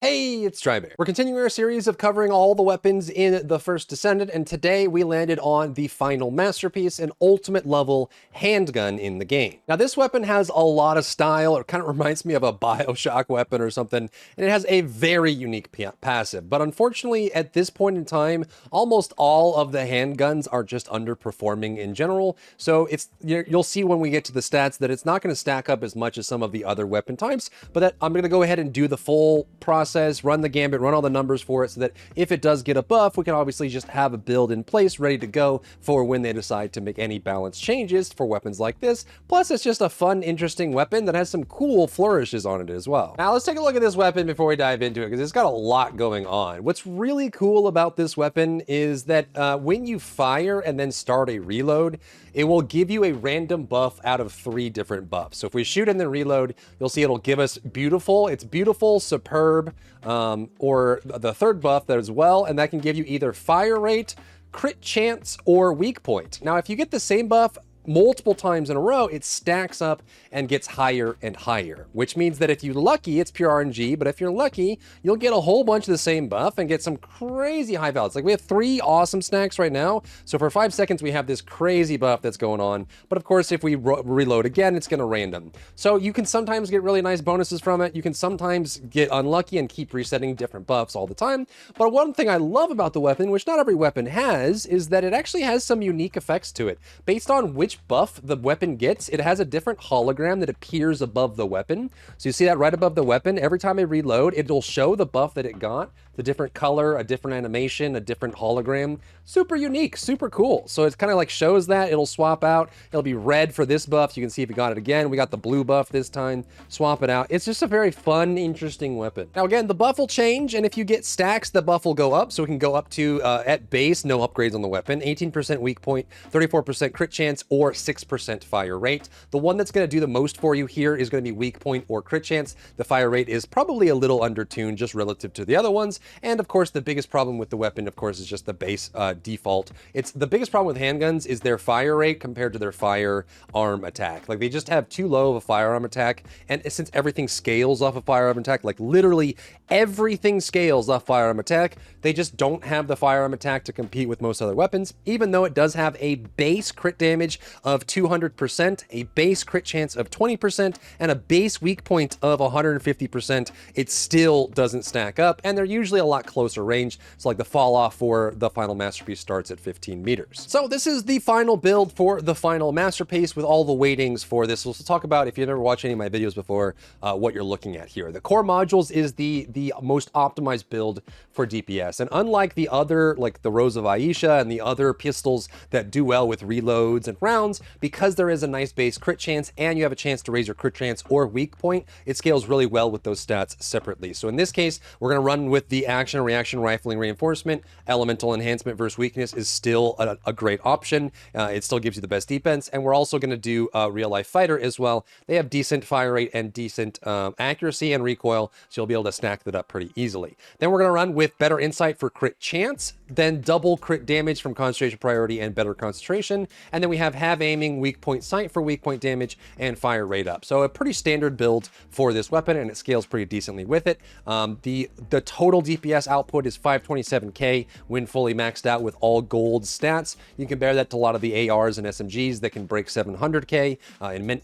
Hey, it's Drybear. We're continuing our series of covering all the weapons in the First Descendant, and today we landed on the final masterpiece, an ultimate level handgun in the game. Now, this weapon has a lot of style. It kind of reminds me of a Bioshock weapon or something, and it has a very unique passive. But unfortunately, at this point in time, almost all of the handguns are just underperforming in general. So you'll see when we get to the stats that it's not going to stack up as much as some of the other weapon types, but that I'm going to go ahead and do the full process, run the gambit, run all the numbers for it so that if it does get a buff, we can obviously just have a build in place ready to go for when they decide to make any balance changes for weapons like this. Plus, it's just a fun, interesting weapon that has some cool flourishes on it as well. Now, let's take a look at this weapon before we dive into it, because it's got a lot going on. What's really cool about this weapon is that when you fire and then start a reload, it will give you a random buff out of 3 different buffs. So if we shoot and then reload, you'll see it'll give us beautiful, it's beautiful, superb, or the third buff that as well, and that can give you either fire rate, crit chance, or weak point. Now, if you get the same buff multiple times in a row, it stacks up and gets higher and higher, which means that if you're lucky, it's pure RNG, but if you're lucky, you'll get a whole bunch of the same buff and get some crazy high values. Like we have 3 awesome stacks right now, so for 5 seconds, we have this crazy buff that's going on, but of course, if we reload again, it's gonna random. So you can sometimes get really nice bonuses from it, you can sometimes get unlucky and keep resetting different buffs all the time, but one thing I love about the weapon, which not every weapon has, is that it actually has some unique effects to it. Based on which buff the weapon gets, it has a different hologram that appears above the weapon. So you see that right above the weapon. Every time I reload, it'll show the buff that it got, the different color, a different animation, a different hologram. Super unique, super cool. So it's kind of like shows that it'll swap out. It'll be red for this buff. You can see if you got it again. We got the blue buff this time. Swap it out. It's just a very fun, interesting weapon. Now again, the buff will change, and if you get stacks, the buff will go up. So we can go up to, at base, no upgrades on the weapon, 18% weak point, 34% crit chance, or 6% fire rate. The one that's going to do the most for you here is going to be weak point or crit chance. The fire rate is probably a little undertuned just relative to the other ones. And of course, the biggest problem with the weapon, of course, is just the base default. It's the biggest problem with handguns is their fire rate compared to their firearm attack. Like they just have too low of a firearm attack. And since everything scales off of firearm attack, like literally everything scales off firearm attack, they just don't have the firearm attack to compete with most other weapons, even though it does have a base crit damage of 200%, a base crit chance of 20%, and a base weak point of 150%. It still doesn't stack up, and they're usually a lot closer range. So like the fall off for the final masterpiece starts at 15 meters. So this is the final build for the final masterpiece with all the weightings for this. So let's talk about, if you've never watched any of my videos before, what you're looking at here. The core modules is the most optimized build for DPS. And unlike the other, like the Rose of Aisha and the other pistols that do well with reloads and rounds, because there is a nice base crit chance and you have a chance to raise your crit chance or weak point, it scales really well with those stats separately. So in this case, we're going to run with the action and reaction rifling reinforcement. Elemental enhancement versus weakness is still a great option. It still gives you the best defense. And we're also going to do real life fighter as well. They have decent fire rate and decent accuracy and recoil, so you'll be able to stack that up pretty easily. Then we're going to run with better insight for crit chance, then double crit damage from concentration priority and better concentration. And then we have aiming, weak point sight for weak point damage, and fire rate up. So a pretty standard build for this weapon, and it scales pretty decently with it. The total DPS output is 527k when fully maxed out with all gold stats. You compare that to a lot of the ARs and SMGs that can break 700k,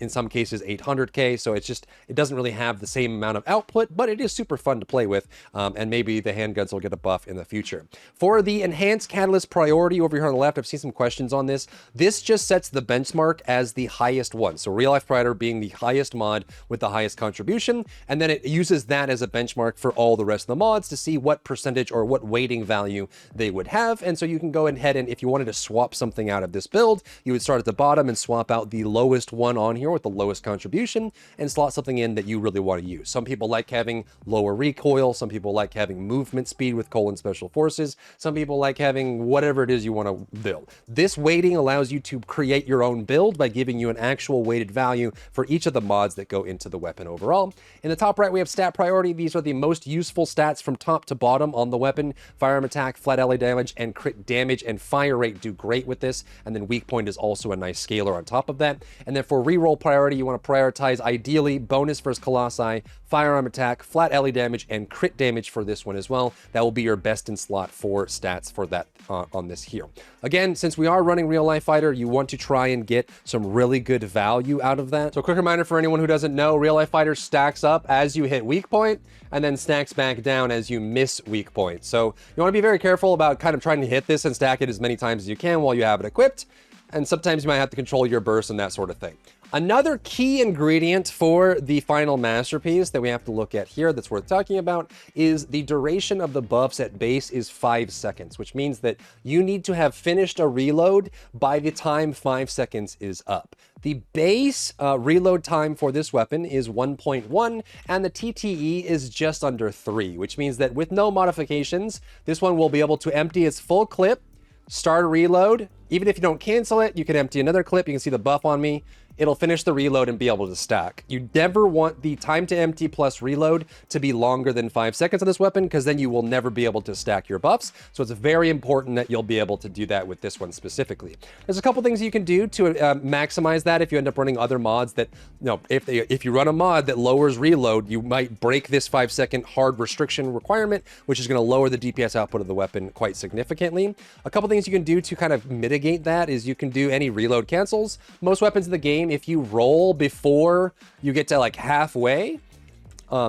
in some cases 800k. So it doesn't really have the same amount of output, but it is super fun to play with, and maybe the handguns will get a buff in the future. For the enhanced catalyst priority over here on the left, I've seen some questions on this. This just sets the benchmark as the highest one. So real life fighter being the highest mod with the highest contribution, and then it uses that as a benchmark for all the rest of the mods to see what percentage or what weighting value they would have. And so you can go ahead and if you wanted to swap something out of this build, you would start at the bottom and swap out the lowest one on here with the lowest contribution and slot something in that you really want to use. Some people like having lower recoil, some people like having movement speed with colon special forces, some people like having whatever it is you want to build. This weighting allows you to create your own build by giving you an actual weighted value for each of the mods that go into the weapon overall. In the top right, we have stat priority. These are the most useful stats from top to bottom on the weapon. Firearm attack, flat ally damage, and crit damage and fire rate do great with this. And then weak point is also a nice scaler on top of that. And then for reroll priority, you want to prioritize ideally bonus versus colossi, firearm attack, flat LE damage, and crit damage for this one as well. That will be your best in slot for stats for that on this here. Again, since we are running Real Life Fighter, you want to try and get some really good value out of that. So a quick reminder for anyone who doesn't know, Real Life Fighter stacks up as you hit weak point and then stacks back down as you miss weak point. So you want to be very careful about kind of trying to hit this and stack it as many times as you can while you have it equipped. And sometimes you might have to control your burst and that sort of thing. Another key ingredient for the final masterpiece that we have to look at here that's worth talking about is the duration of the buffs at base is 5 seconds, which means that you need to have finished a reload by the time 5 seconds is up. The base reload time for this weapon is 1.1, and the TTE is just under 3, which means that with no modifications, this one will be able to empty its full clip, start a reload. Even if you don't cancel it, you can empty another clip. You can see the buff on me. It'll finish the reload and be able to stack. You never want the time to empty plus reload to be longer than 5 seconds on this weapon, because then you will never be able to stack your buffs. So it's very important that you'll be able to do that with this one specifically. There's a couple things you can do to maximize that if you end up running other mods that, you know, if you run a mod that lowers reload, you might break this 5 second hard restriction requirement, which is going to lower the DPS output of the weapon quite significantly. A couple things you can do to kind of mitigate that is you can do any reload cancels. Most weapons in the game, if you roll before you get to like halfway,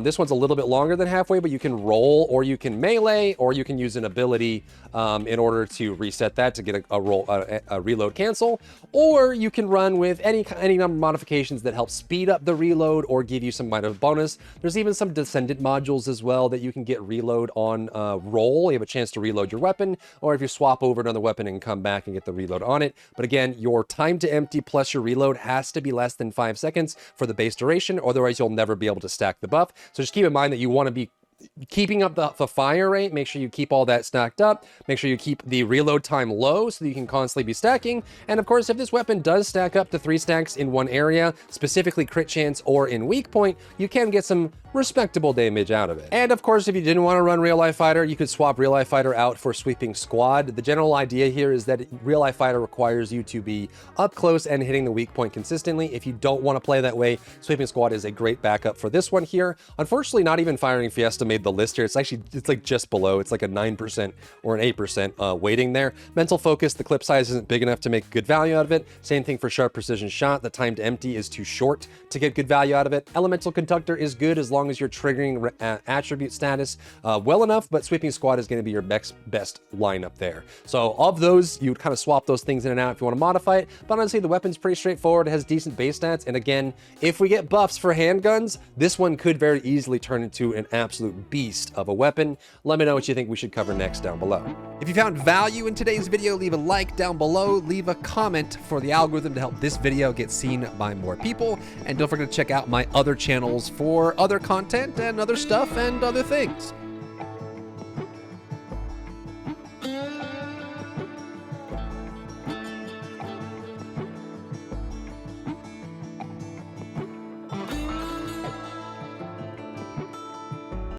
this one's a little bit longer than halfway, but you can roll, or you can melee, or you can use an ability in order to reset that to get a reload cancel, or you can run with any number of modifications that help speed up the reload or give you some kind of bonus. There's even some Descendant modules as well that you can get reload on roll. You have a chance to reload your weapon, or if you swap over another weapon and come back and get the reload on it. But again, your time to empty plus your reload has to be less than 5 seconds for the base duration, otherwise you'll never be able to stack the buff. So just keep in mind that you want to be keeping up the fire rate. Make sure you keep all that stacked up. Make sure you keep the reload time low so that you can constantly be stacking. And of course, if this weapon does stack up to 3 stacks in one area, specifically crit chance or in weak point, you can get some respectable damage out of it. And of course, if you didn't want to run Real Life Fighter, you could swap Real Life Fighter out for Sweeping Squad. The general idea here is that Real Life Fighter requires you to be up close and hitting the weak point consistently. If you don't want to play that way, Sweeping Squad is a great backup for this one here. Unfortunately, not even Firing Fiesta made the list here. It's like just below. It's like a 9% or an 8% weighting there. Mental Focus, the clip size isn't big enough to make good value out of it. Same thing for Sharp Precision Shot. The time to empty is too short to get good value out of it. Elemental Conductor is good as long as you're triggering attribute status well enough, but Sweeping Squad is going to be your best lineup there. So of those, you would kind of swap those things in and out if you want to modify it, but honestly, the weapon's pretty straightforward. It has decent base stats, and again, if we get buffs for handguns, this one could very easily turn into an absolute beast of a weapon. Let me know what you think we should cover next down below. If you found value in today's video, leave a like down below, leave a comment for the algorithm to help this video get seen by more people, and don't forget to check out my other channels for other content and other stuff and other things.